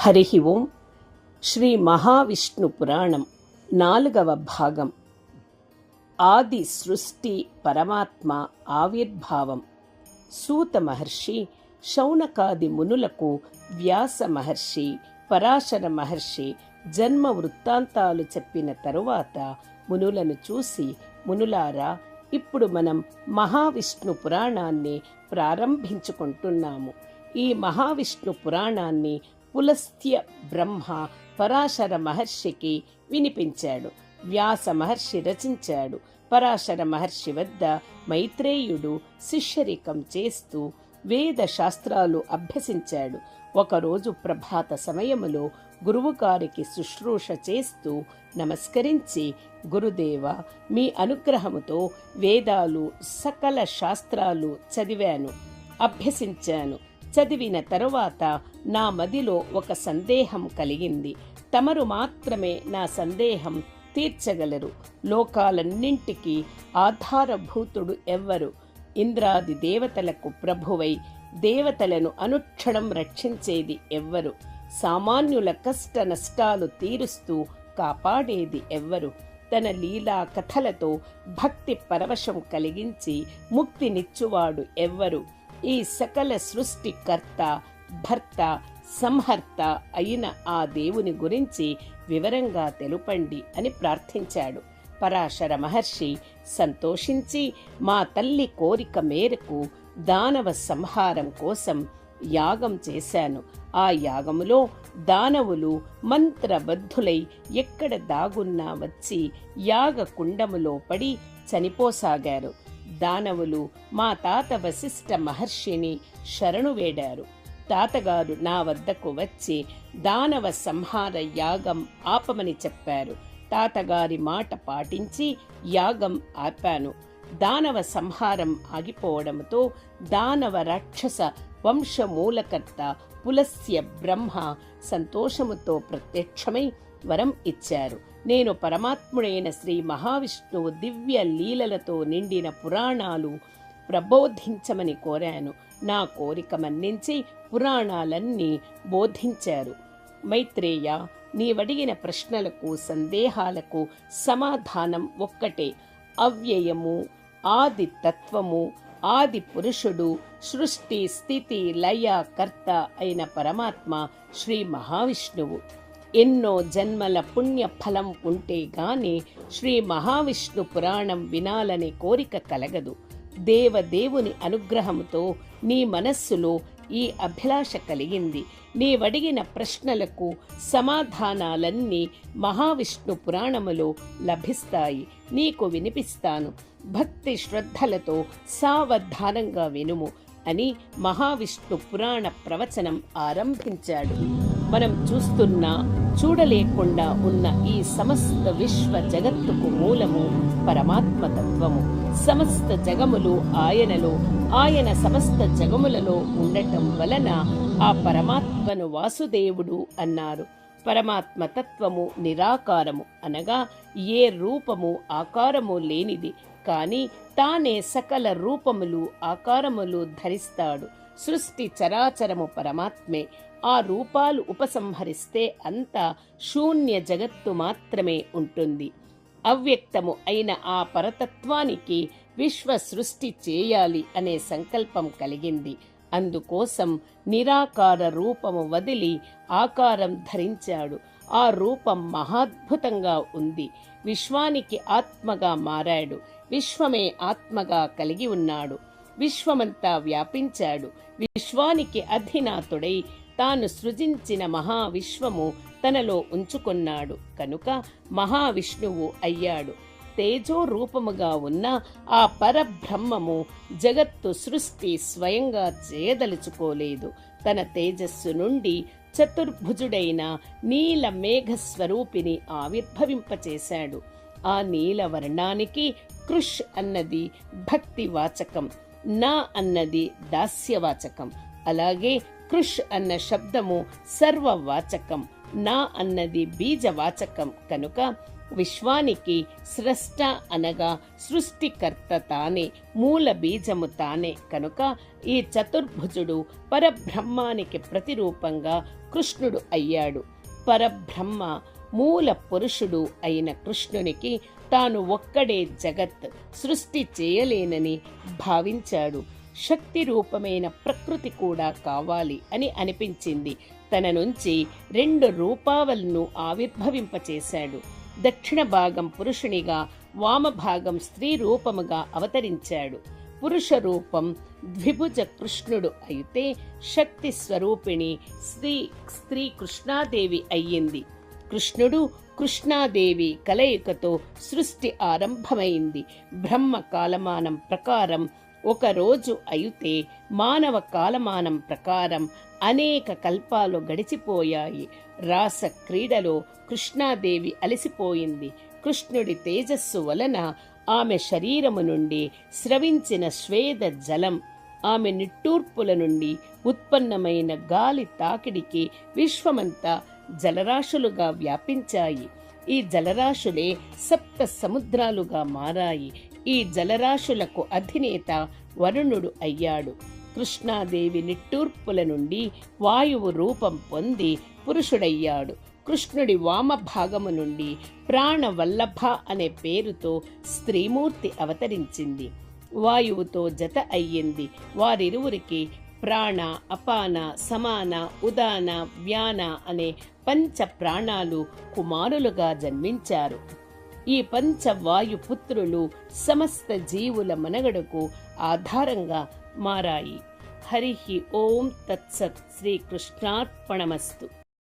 హరి ఓం. శ్రీ మహావిష్ణు పురాణం 4వ భాగం. ఆది సృష్టి పరమాత్మ ఆవిర్భావం. సూత మహర్షి శౌనకాది మునులకు వ్యాస మహర్షి, పరాశర మహర్షి జన్మ వృత్తాంతాలు చెప్పిన తరువాత మునులను చూసి, మునులారా, ఇప్పుడు మనం మహావిష్ణు పురాణాన్ని ప్రారంభించుకుంటున్నాము. ఈ మహావిష్ణు పురాణాన్ని పులస్త్య బ్రహ్మ పరాశర మహర్షికి వినిపించాడు. వ్యాస మహర్షి రచించాడు. పరాశర మహర్షి వద్ద మైత్రేయుడు శిష్యరికం చేస్తూ వేద శాస్త్రాలు అభ్యసించాడు. ఒకరోజు ప్రభాత సమయములో గురువుగారికి శుశ్రూష చేస్తూ నమస్కరించి, గురుదేవ, మీ అనుగ్రహముతో వేదాలు సకల శాస్త్రాలు చదివాను, అభ్యసించాను. చదివిన తరువాత నా మదిలో ఒక సందేహం కలిగింది. తమరు మాత్రమే నా సందేహం తీర్చగలరు. లోకాలన్నింటికీ ఆధారభూతుడు ఎవ్వరు? ఇంద్రాది దేవతలకు ప్రభువై దేవతలను అనుక్షణం రక్షించేది ఎవ్వరు? సామాన్యుల కష్ట నష్టాలు తీరుస్తూ కాపాడేది ఎవ్వరు? తన లీలా కథలతో భక్తి పరవశం కలిగించి ముక్తినిచ్చువాడు ఎవ్వరు? ఈ సకల సృష్టికర్త, భర్త, సంహర్త అయిన ఆ దేవుని గురించి వివరంగా తెలుపండి అని ప్రార్థించాడు. పరాశర మహర్షి సంతోషించి, మా తల్లి కోరిక మేరకు దానవ సంహారం కోసం యాగం చేశాను. ఆ యాగములో దానవులు మంత్రబద్ధులై ఎక్కడ దాగున్నా వచ్చి యాగ కుండములో పడి చనిపోసాగారు. దానవులు మా తాత వశిష్ఠ మహర్షిని శరణు వేడారు. తాతగారు నా వద్దకు వచ్చి దానవ సంహార యాగం ఆపమని చెప్పారు. తాతగారి మాట పాటించి యాగం ఆపాను. దానవ సంహారం ఆగిపోవడంతో దానవ రాక్షస వంశమూలకర్త పులస్త్య బ్రహ్మ సంతోషముతో ప్రత్యక్షమై వరం ఇచ్చారు. నేను పరమాత్ముడైన శ్రీ మహావిష్ణువు దివ్య లీలలతో నిండిన పురాణాలు ప్రబోధించమని కోరాను. నా కోరిక మన్నించి పురాణాలన్నీ బోధించారు. మైత్రేయ, నీవడిగిన ప్రశ్నలకు, సందేహాలకు సమాధానం ఒక్కటే. అవ్యయము, ఆది తత్వము, ఆది పురుషుడు, సృష్టి స్థితి లయ కర్త అయిన పరమాత్మ శ్రీ మహావిష్ణువు. ఎన్నో జన్మల పుణ్య ఫలం ఉంటే గాని శ్రీ మహావిష్ణు పురాణం వినాలనే కోరిక కలగదు. దేవదేవుని అనుగ్రహంతో నీ మనస్సులో ఈ అభిలాష కలిగింది. నీవడిగిన ప్రశ్నలకు సమాధానాలన్నీ మహావిష్ణు పురాణములో లభిస్తాయి. నీకు వినిపిస్తాను. భక్తి శ్రద్ధలతో సావధానంగా వినుము అని మహావిష్ణు పురాణ ప్రవచనం ఆరంభించాడు. మనం చూస్తున్నా చూడలేకుండా ఉన్న ఈ సమస్త విశ్వ జగత్తుకు మూలము పరమాత్మతత్వము. సమస్త జగములు ఆయనలో, ఆయన సమస్త జగములలో ఉండటం వలన ఆ పరమాత్మను వాసుదేవుడు అన్నారు. పరమాత్మ తత్వము నిరాకారము, అనగా ఏ రూపము ఆకారము లేనిది. కాని తానే సకల రూపములు ఆకారములు ధరిస్తాడు. సృష్టి చరాచరము పరమాత్మే. ఆ రూపాలు ఉపసంహరిస్తే అంతా శూన్య జగత్తు మాత్రమే ఉంటుంది. అవ్యక్తము అయిన ఆ పరతత్వానికి విశ్వ సృష్టి చేయాలి అనే సంకల్పం కలిగింది. అందుకోసం నిరాకార రూపము వదిలి ఆకారం ధరించాడు. ఆ రూపం మహాద్భుతంగా ఉంది. విశ్వానికి ఆత్మగా మారాడు. విశ్వమే ఆత్మగా కలిగి ఉన్నాడు. విశ్వమంతా వ్యాపించాడు. విశ్వానికి అధినాథుడై తాను సృజించిన మహావిశ్వము తనలో ఉంచుకున్నాడు. కనుక మహావిష్ణువు అయ్యాడు. తేజో రూపముగా ఉన్న ఆ పరబ్రహ్మము జగత్తు సృష్టి స్వయంగా చేయదలుచుకోలేదు. తన తేజస్సు నుండి చతుర్భుజుడైన నీల మేఘస్వరూపిని ఆవిర్భవింపచేశాడు. ఆ నీల వర్ణానికి కృష్ అన్నది భక్తి వాచకం, నా అన్నది దాస్యవాచకం. అలాగే కృష్ అన్న శబ్దము సర్వవాచకం, నా అన్నది బీజవాచకం. కనుక విశ్వానికి స్రష్ట అనగా సృష్టికర్త తానే, మూల బీజము తానే కనుక ఈ చతుర్భుజుడు పరబ్రహ్మానికి ప్రతిరూపంగా కృష్ణుడు అయ్యాడు. పరబ్రహ్మ మూల పురుషుడు అయిన కృష్ణునికి తాను ఒక్కడే జగత్ సృష్టి చేయలేనని భావించాడు. శక్తి రూపమైన ప్రకృతి కూడా కావాలి అని అనిపించింది. తన నుంచి 2 రూపాలను ఆవిర్భవింపచేశాడు. దక్షిణ భాగం పురుషునిగా, వామభాగం స్త్రీ రూపముగా అవతరించాడు. పురుష రూపం ద్విభుజ కృష్ణుడు అయితే శక్తి స్వరూపిణి స్త్రీ కృష్ణాదేవి అయ్యింది. కృష్ణుడు కృష్ణాదేవి కలయికతో సృష్టి ఆరంభమైంది. బ్రహ్మ కాలమానం ప్రకారం ఒక రోజు అయితే మానవ కాలమానం ప్రకారం అనేక కల్పాలు గడిచిపోయాయి. రాస క్రీడలో కృష్ణాదేవి అలసిపోయింది. కృష్ణుడి తేజస్సు వలన ఆమె శరీరము నుండి స్రవించిన స్వేద జలం, ఆమె నిట్టూర్పుల నుండి ఉత్పన్నమైన గాలి తాకిడికి విశ్వమంతా జలరాశులుగా వ్యాపించాయి. ఈ జలరాశులే 7 సముద్రాలుగా మారాయి. ఈ జలరాశులకు అధినేత వరుణుడు అయ్యాడు. కృష్ణాదేవి నిట్టూర్పుల నుండి వాయువు రూపం పొంది పురుషుడయ్యాడు. కృష్ణుడి వామభాగము నుండి ప్రాణవల్లభ అనే పేరుతో స్త్రీమూర్తి అవతరించింది. వాయువుతో జత అయ్యింది. వారిరువురికి ప్రాణ, అపాన, సమాన, ఉదాన, వ్యాన అనే 5 ప్రాణాలు కుమారులుగా జన్మించారు. ఈ 5 వాయుపుత్రులు సమస్త జీవుల మనుగడకు ఆధారంగా మారాయి. హరి ఓం తత్సత్. శ్రీకృష్ణార్పణమస్తు.